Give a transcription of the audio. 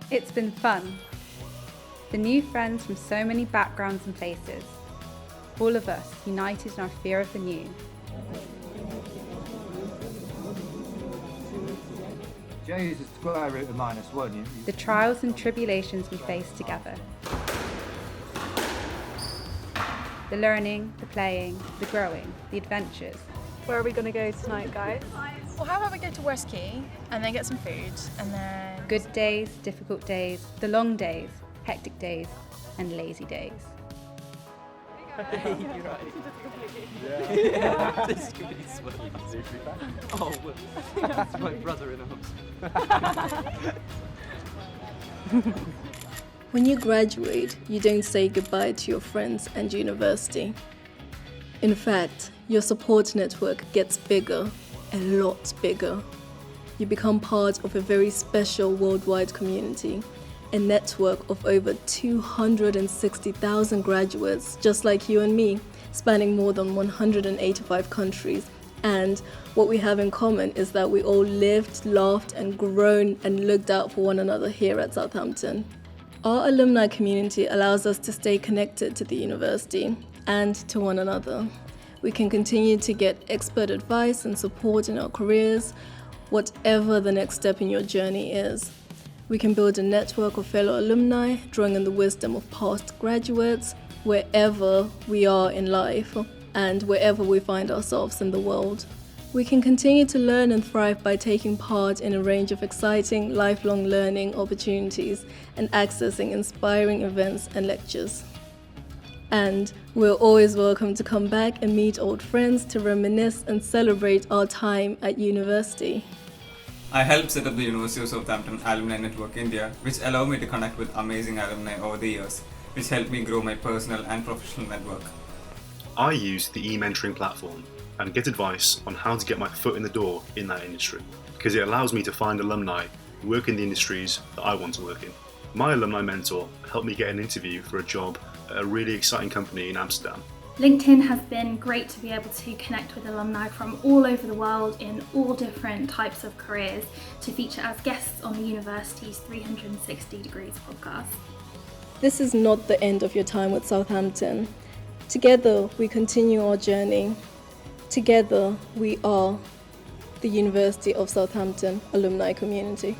It's been fun. The new friends from so many backgrounds and places. All of us united in our fear of the new. J is the square root of -1. The trials and tribulations we face together. The learning, the playing, the growing, the adventures. Where are we going to go tonight, guys? Well, how about we go to West Quay and then get some food and then... Good days, difficult days, the long days, hectic days, and lazy days. You're right. Yeah. This is going to be sweaty. Oh, well, that's my brother in arms. When you graduate, you don't say goodbye to your friends and university. In fact, your support network gets bigger, a lot bigger. You become part of a very special worldwide community, a network of over 260,000 graduates, just like you and me, spanning more than 185 countries. And what we have in common is that we all lived, laughed, and grown and looked out for one another here at Southampton. Our alumni community allows us to stay connected to the university and to one another. We can continue to get expert advice and support in our careers, whatever the next step in your journey is. We can build a network of fellow alumni, drawing on the wisdom of past graduates, wherever we are in life and wherever we find ourselves in the world. We can continue to learn and thrive by taking part in a range of exciting lifelong learning opportunities and accessing inspiring events and lectures. And we're always welcome to come back and meet old friends to reminisce and celebrate our time at university. I helped set up the University of Southampton Alumni Network India, which allowed me to connect with amazing alumni over the years, which helped me grow my personal and professional network. I use the E-Mentoring platform and get advice on how to get my foot in the door in that industry, because it allows me to find alumni who work in the industries that I want to work in. My alumni mentor helped me get an interview for a job at a really exciting company in Amsterdam. LinkedIn has been great to be able to connect with alumni from all over the world in all different types of careers to feature as guests on the university's 360 Degrees podcast. This is not the end of your time with Southampton. Together, we continue our journey. Together, we are the University of Southampton alumni community.